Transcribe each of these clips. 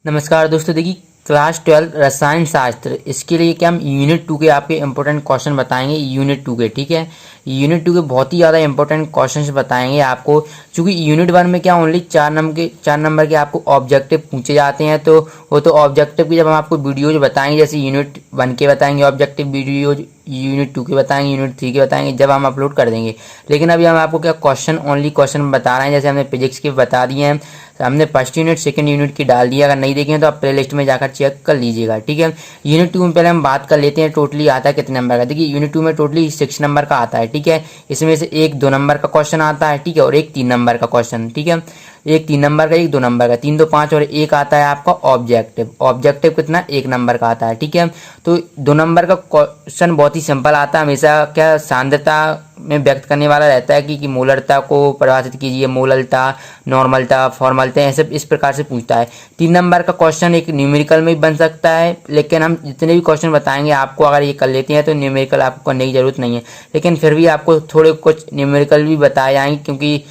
नमस्कार दोस्तों, देखिए क्लास 12 रसायन शास्त्र, इसके लिए क्या हम यूनिट 2 के आपके इंपॉर्टेंट क्वेश्चन बताएंगे। यूनिट 2 के, ठीक है, यूनिट 2 के बहुत ही ज़्यादा इंपॉर्टेंट क्वेश्चंस बताएंगे आपको। क्योंकि यूनिट 1 में क्या ओनली 4 नंबर के आपको ऑब्जेक्टिव पूछे जाते हैं, तो वो तो ऑब्जेक्टिव की जब हम आपको वीडियोज बताएंगे, जैसे यूनिट 1 के बताएंगे ऑब्जेक्टिव वीडियोज, यूनिट 2 के बताएंगे, यूनिट 3 के बताएंगे, जब हम अपलोड कर देंगे। लेकिन अभी हम आपको क्या क्वेश्चन ओनली क्वेश्चन बता रहे हैं। जैसे हमने फिजिक्स के बता दिए हैं, हमने फर्स्ट यूनिट सेकंड यूनिट की डाल दिया। अगर नहीं देखें तो आप प्ले लिस्ट में जाकर चेक कर लीजिएगा, ठीक है। यूनिट 2 में पहले हम बात कर लेते हैं टोटली आता है कितने नंबर का। देखिए यूनिट 2 में टोटली 6 नंबर का आता है, ठीक है। इसमें से एक 2 नंबर का क्वेश्चन आता है, ठीक है, और एक 3 नंबर का क्वेश्चन, ठीक है। एक 3 नंबर का, एक 2 नंबर का, 3 2 5, और एक आता है आपका ऑब्जेक्टिव। ऑब्जेक्टिव कितना, 1 नंबर का आता है, ठीक है। तो 2 नंबर का क्वेश्चन बहुत ही सिंपल आता है, हमेशा क्या सांद्रता में व्यक्त करने वाला रहता है कि मोलरता को परिभाषित कीजिए, मोललता, नॉर्मलता, फॉर्मलता, ऐसे इस प्रकार से पूछता है। 3 नंबर का क्वेश्चन एक न्यूमेरिकल में भी बन सकता है, लेकिन हम जितने भी क्वेश्चन बताएंगे आपको, अगर ये कर लेते हैं तो न्यूमेरिकल आपको करने की जरूरत नहीं है। लेकिन फिर भी आपको थोड़े कुछ न्यूमेरिकल भी बताए जाएंगे, क्योंकि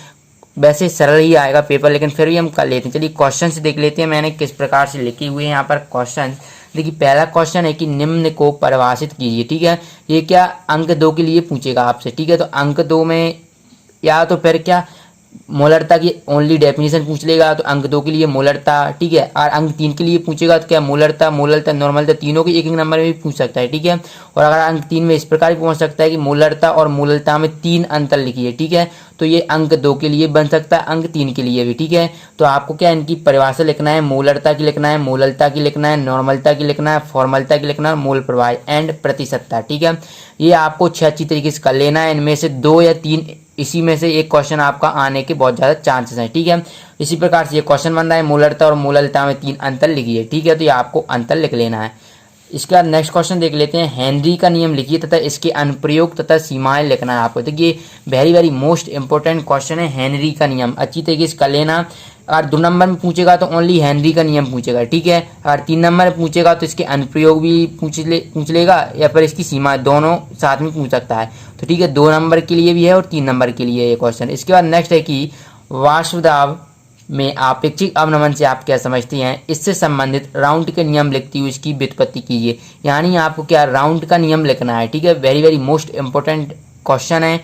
वैसे सरल ही आएगा पेपर, लेकिन फिर भी हम कर लेते हैं। चलिए क्वेश्चन से देख लेते हैं मैंने किस प्रकार से लिखे हुए हैं यहाँ पर क्वेश्चन। देखिए पहला क्वेश्चन है कि निम्न को परिभाषित कीजिए, ठीक है। ये क्या अंक 2 के लिए पूछेगा आपसे, ठीक है। तो अंक 2 में या तो फिर क्या मोलरता की ओनली डेफिनेशन पूछ लेगा, तो अंक 2 के लिए मोलरता, ठीक है। और अंक 3 के लिए पूछेगा तो क्या मोलरता, मोललता, नॉर्मलता, तीनों के एक एक नंबर में भी पूछ सकता है, ठीक है। और अगर अंक 3 में इस प्रकार भी पूछ सकता है कि मोलरता और मोललता में 3 अंतर लिखिए, ठीक है। तो ये अंक 2 के लिए बन सकता है, अंक 3 के लिए भी, ठीक है। तो आपको क्या इनकी परिभाषा लिखना है, मोलरता की लिखना है, मोललता की लिखना है, नॉर्मलता की लिखना है, फॉर्मलता की लिखना है, मोल प्रवाह एंड प्रतिशतता, ठीक है। ये आपको 6 अच्छी तरीके से कर लेना है। इनमें से 2 या 3, इसी में से एक क्वेश्चन आपका आने के बहुत ज़्यादा चांसेस हैं, ठीक है। इसी प्रकार से ये क्वेश्चन बन रहा है, मोलरता और मोललता में 3 अंतर लिखिए, ठीक है। तो ये आपको अंतर लिख लेना है। इसके बाद नेक्स्ट क्वेश्चन देख लेते हैं, हेनरी का नियम लिखिए तथा इसके अनुप्रयोग तथा सीमाएं लिखना है आपको। देखिए very very most important question है, हेनरी का नियम अच्छी तरीके से कर लेना। अगर 2 नंबर में पूछेगा तो ओनली हेनरी का नियम पूछेगा, ठीक है। अगर 3 नंबर में पूछेगा तो इसके अनुप्रयोग भी पूछ लेगा, या फिर इसकी सीमा, दोनों साथ में पूछ सकता है। तो ठीक है, 2 नंबर के लिए भी है और 3 नंबर के लिए ये क्वेश्चन। इसके बाद नेक्स्ट है कि वाष्प दाब में आपेक्षिक अवनमन से आप क्या समझते हैं, इससे संबंधित राउंड के नियम लिखती हुई इसकी व्युत्पत्ति कीजिए। यानी आपको क्या राउंड का नियम लिखना है, ठीक है। Very very most important question है,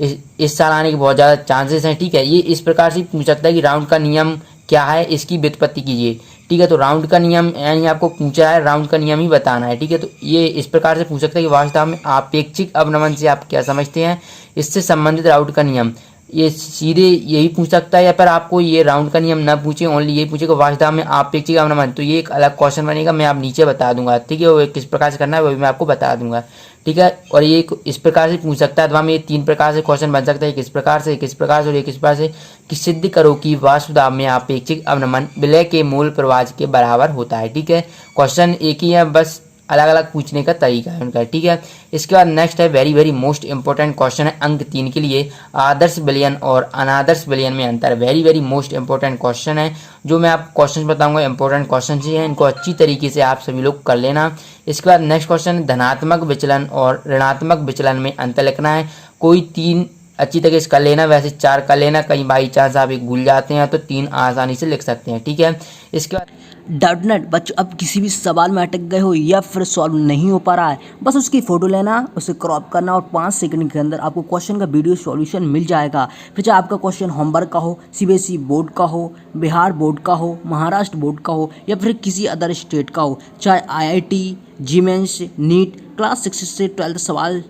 इस साल आने के बहुत ज़्यादा चांसेस हैं, ठीक है। ये इस प्रकार से पूछ सकता है कि राउंड का नियम क्या है, इसकी व्युत्पत्ति कीजिए, ठीक है। तो राउंड का नियम यानी आपको पूछा है, राउंड का नियम ही बताना है, ठीक है। तो ये इस प्रकार से पूछ सकता है कि वास्तव में आपेक्षिक अवनमन से आप क्या समझते हैं, इससे संबंधित राउंड का नियम। ये सीधे यही पूछ सकता है, या फिर आपको ये राउंड का नियम ना पूछे, ओनली यही पूछेगा वास्तव में आपेक्षिक अवनमन, तो ये एक अलग क्वेश्चन बनेगा, मैं आप नीचे बता दूंगा, ठीक है। वो किस प्रकार से करना है वो भी मैं आपको बता दूंगा, ठीक है। और ये इस प्रकार से पूछ सकता है, अथवा में ये 3 प्रकार से क्वेश्चन बन सकता है, किस प्रकार से, किस प्रकार से और ये किस प्रकार से, कि सिद्ध करो कि वाष्प दाब में आपेक्षिक अवनमन विलय के मूल प्रवाह के बराबर होता है, ठीक है। क्वेश्चन एक ही है, बस अलग अलग पूछने का तरीका है उनका, ठीक है। इसके बाद नेक्स्ट है very very most important question है अंक 3 के लिए, आदर्श विलयन और अनादर्श विलयन में अंतर। Very very most important question है, जो मैं आपको क्वेश्चन बताऊंगा इंपॉर्टेंट क्वेश्चन ही हैं, इनको अच्छी तरीके से आप सभी लोग कर लेना। इसके बाद नेक्स्ट क्वेश्चन धनात्मक विचलन और ऋणात्मक विचलन में अंतर लिखना है। कोई 3 अच्छी तरीके से कर लेना, वैसे 4 कर लेना, कहीं बाई चांस आप एक भूल जाते हैं तो 3 आसानी से लिख सकते हैं, ठीक है। इसके बाद डाउटनेट बच्चों, अब किसी भी सवाल में अटक गए हो या फिर सॉल्व नहीं हो पा रहा है, बस उसकी फ़ोटो लेना, उसे क्रॉप करना और 5 सेकंड के अंदर आपको क्वेश्चन का वीडियो सॉल्यूशन मिल जाएगा। फिर चाहे आपका क्वेश्चन होमवर्क का हो, सीबीएसई बोर्ड का हो, बिहार बोर्ड का हो, महाराष्ट्र बोर्ड का हो, या फिर किसी अदर स्टेट का हो, चाहे आईआईटी, जीमेंस, नीट, क्लास 6 से 12 सवाल,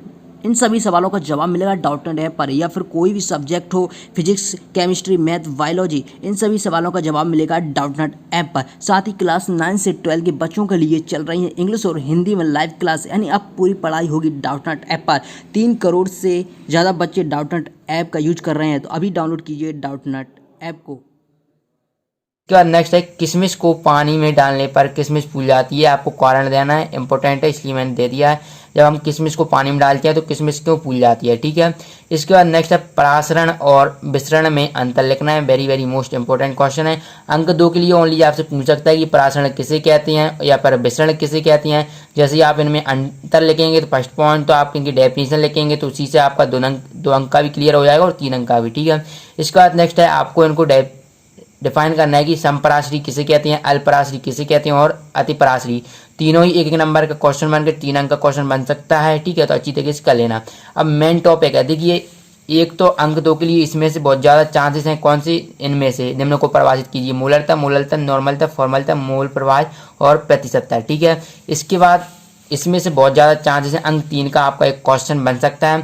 इन सभी सवालों का जवाब मिलेगा डाउटनेट ऐप पर। या फिर कोई भी सब्जेक्ट हो, फिजिक्स, केमिस्ट्री, मैथ, बायोलॉजी, इन सभी सवालों का जवाब मिलेगा डाउटनेट ऐप पर। साथ ही क्लास 9 से 12 के बच्चों के लिए चल रही है इंग्लिश और हिंदी में लाइव क्लास, यानी अब पूरी पढ़ाई होगी डाउटनेट ऐप पर। 3 करोड़ से ज़्यादा बच्चे डाउटनेट ऐप का यूज कर रहे हैं, तो अभी डाउनलोड कीजिए डाउटनेट ऐप को। उसके बाद नेक्स्ट है किशमिश को पानी में डालने पर किशमिश फूल जाती है। आपको कारण देना है, इंपॉर्टेंट है इसलिए मैंने दे दिया है। जब हम किशमिश को पानी में डालते हैं तो किशमिश क्यों फूल जाती है, ठीक है। इसके बाद नेक्स्ट है परासरण और विसरण में अंतर लिखना है। Very very most important question है, अंक 2 के लिए ओनली आपसे पूछ सकता है कि परासरण किसे कहते हैं या पर विसरण किसे कहते हैं। जैसे ही आप इनमें अंतर लिखेंगे तो फर्स्ट पॉइंट तो आप इनकी डेफिनेशन लिखेंगे, तो उसी से आपका 2 अंक का भी क्लियर हो जाएगा और 3 अंक का भी, ठीक है। इसके बाद नेक्स्ट है आपको इनको डिफाइन करना है कि समपराश्री किसे कहते हैं, अल्पराश्री किसे कहते हैं और अतिपराश्री। तीनों ही एक एक नंबर का क्वेश्चन बन के 3 अंक का क्वेश्चन बन सकता है, ठीक है। तो अच्छी तरीके से कर लेना। अब मेन टॉपिक है, देखिए एक तो अंक 2 के लिए इसमें से बहुत ज़्यादा चांसेस हैं, कौन से, इनमें से निम्न को परिभाषित कीजिए। मूलरता, मूललता, नॉर्मलता, फॉर्मलता, मूल प्रवाह और प्रतिशतता, ठीक है। इसके बाद इसमें से बहुत ज़्यादा चांसेस हैं, अंक 3 का आपका एक क्वेश्चन बन सकता है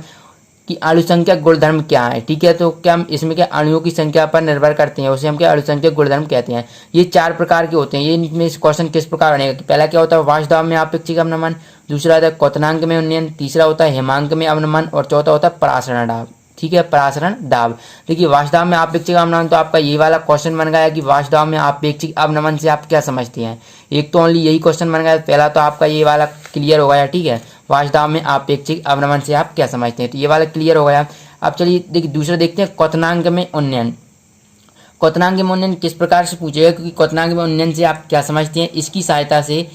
कि अणुसंख्या गुणधर्म क्या है, ठीक है। तो क्या हम इसमें क्या अणुओं की संख्या पर निर्भर करते हैं, उसे हम क्या अणुसंख्या गुणधर्म कहते हैं। ये 4 प्रकार के होते हैं। ये इनमें क्वेश्चन किस प्रकार बनेगा कि पहला क्या होता है वाष्प में आपेक्षिक अवनमन, दूसरा होता है क्वथनांक में उन्नयन, तीसरा होता है हिमांक में अवनमन और चौथा होता है परासरण दाब, ठीक है, परासरण दाब। देखिए वाष्प में आपेक्षिक अवनमन, तो आपका ये वाला क्वेश्चन बन गया कि वाष्प में आपेक्षिक अवनमन से आप क्या समझते हैं। एक तो ओनली यही क्वेश्चन बन गया, पहला तो आपका ये वाला क्लियर हो गया, ठीक है। वाष्प में आपेक्षिक अवनमन से आप क्या समझते हैं, तो ये वाला क्लियर हो गया। अब चलिए देखिए दूसरा देखते हैं क्वथनांक में उन्नयन। क्वथनांक में उन्नयन किस प्रकार से पूछेगा, क्योंकि क्वथनांक में उन्नयन से आप क्या समझते हैं, इसकी सहायता से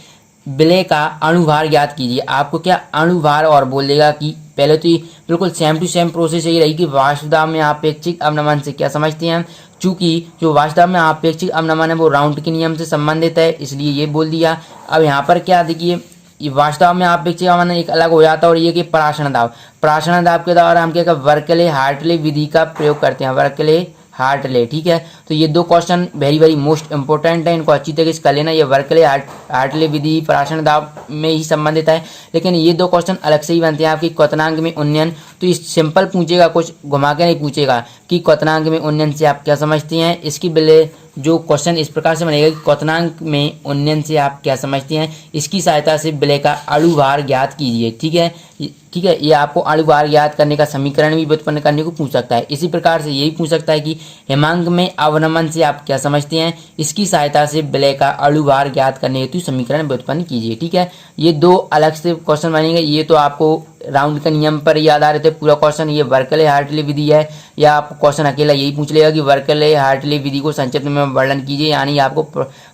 विलय का अणुभार ज्ञात कीजिए। आपको क्या अणुभार और बोल देगा कि पहले तो ये बिल्कुल सेम टू सेम प्रोसेस यही रही कि वाष्प दाब में आपेक्षिक अवनमन से क्या समझते हैं। चूंकि जो वाष्प दाब में आपेक्षिक अवनमन है वो राउंड के नियम से संबंधित है, इसलिए ये बोल दिया। अब यहाँ पर क्या देखिए ये वाष्प दाब में आपेक्षिक अवनमन एक अलग हो जाता है और ये कि परासरण दाब, परासरण दाब के द्वारा हम क्या वर्कले हार्टले विधि का प्रयोग करते हैं, वर्कले हार्टले, ठीक है। तो ये 2 question very very most important है, इनको अच्छी तरीके से कर लेना। ये वर्कले हार्टले विधि परासरण दाब में ही संबंधित है, लेकिन ये 2 क्वेश्चन अलग से ही बनते हैं आपकी क्वथनांक में उन्नयन। तो ये सिंपल पूछेगा, कुछ घुमा के नहीं पूछेगा कि क्वथनांक में उन्नयन से आप क्या समझते हैं। इसकी विलय जो क्वेश्चन इस प्रकार से बनेगा कि क्वथनांक में उन्नयन से आप क्या समझते हैं, इसकी सहायता से विलय का अणुभार ज्ञात कीजिए, ठीक है। ठीक है, ये आपको अणुभार ज्ञात करने का समीकरण भी व्युत्पन्न करने को पूछ सकता है। इसी प्रकार से यही पूछ सकता है कि हिमांक में अवनमन से आप क्या समझते हैं, इसकी सहायता से विलय का अणुभार ज्ञात करने हेतु समीकरण व्युत्पन्न कीजिए, ठीक है। ये 2 अलग से क्वेश्चन बनेंगे। ये तो आपको राउंड के नियम पर ही आधारित है पूरा क्वेश्चन। ये वर्कले हार्टले विधि है, या आप क्वेश्चन अकेला यही पूछ लेगा कि वर्कले हार्टले विधि को संक्षिप्त में वर्णन कीजिए, यानी आपको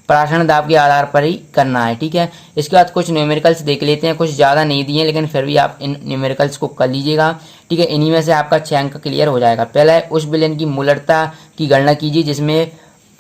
परासरण दाब के आधार पर ही करना है, ठीक है। इसके बाद कुछ न्यूमेरिकल्स देख लेते हैं, कुछ ज़्यादा नहीं दिए लेकिन फिर भी आप इन न्यूमेरिकल्स को कर लीजिएगा, ठीक है। इन्हीं में से आपका 6 अंक क्लियर हो जाएगा। पहला है उस विलयन की मूलरता की गणना कीजिए जिसमें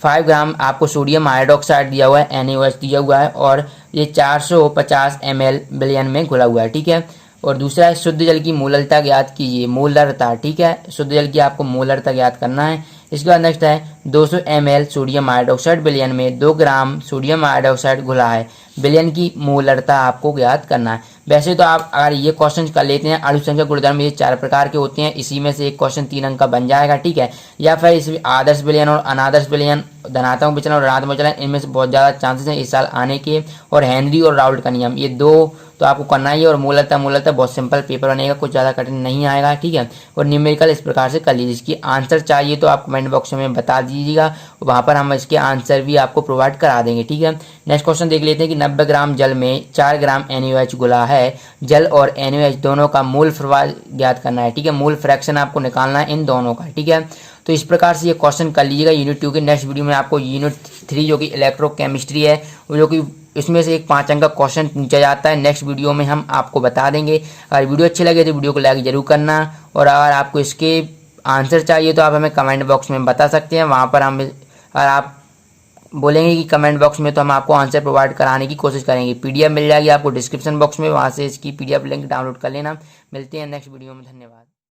5 ग्राम आपको सोडियम हाइड्रोक्साइड दिया हुआ है, NaOH दिया हुआ है और ये 450 ml विलयन में घुला हुआ है, ठीक है। और दूसरा है शुद्ध जल की मोलरता ज्ञात कीजिए, मोलरता, ठीक है। शुद्ध जल की आपको मोलरता ज्ञात करना है। इसके बाद नेक्स्ट है 200 ml सोडियम हाइड्रोक्साइड विलयन में 2 ग्राम सोडियम हाइड्रोक्साइड घुला है, विलयन की मोलरता आपको ज्ञात करना है। वैसे तो आप अगर ये क्वेश्चन कर लेते हैं, अणुसंख्या गुणधर्म ये 4 प्रकार के होते हैं, इसी में से एक क्वेश्चन 3 अंक का बन जाएगा, ठीक है। या फिर इसमें आदर्श विलयन और अनादर्श विलयन, धनात्मक विचलन और ऋणात्मक विचलन, इनमें से बहुत ज़्यादा चांसेस हैं इस साल आने के, और हेनरी और राउल्ट का नियम, ये 2 तो आपको करना ही है। और मूलतः बहुत सिंपल पेपर बनेगा, कुछ ज़्यादा कठिन नहीं आएगा, ठीक है। और न्यूमेरिकल इस प्रकार से कर लीजिए। इसकी आंसर चाहिए तो आप कमेंट बॉक्स में बता दीजिएगा, वहाँ पर हम इसके आंसर भी आपको प्रोवाइड करा देंगे, ठीक है। नेक्स्ट क्वेश्चन देख लेते हैं कि 90 ग्राम जल में 4 ग्राम NaOH घुला है, जल और NaOH दोनों का मूल प्रवाह ज्ञात करना है, ठीक है। मूल फ्रैक्शन आपको निकालना है इन दोनों का, ठीक है। तो इस प्रकार से ये क्वेश्चन कर लीजिएगा यूनिट 2 के। नेक्स्ट वीडियो में आपको यूनिट 3 जो कि इलेक्ट्रोकेमिस्ट्री है, जो कि इसमें से एक 5 अंक का क्वेश्चन पूछा जाता है, नेक्स्ट वीडियो में हम आपको बता देंगे। अगर वीडियो अच्छी लगे तो वीडियो को लाइक जरूर करना, और अगर आपको इसके आंसर चाहिए तो आप हमें कमेंट बॉक्स में बता सकते हैं। वहाँ पर हम अगर आप बोलेंगे कि कमेंट बॉक्स में, तो हम आपको आंसर प्रोवाइड कराने की कोशिश करेंगे। PDF मिल जाएगी आपको डिस्क्रिप्शन बॉक्स में, वहाँ से इसकी PDF लिंक डाउनलोड कर लेना। मिलते हैं नेक्स्ट वीडियो में, धन्यवाद।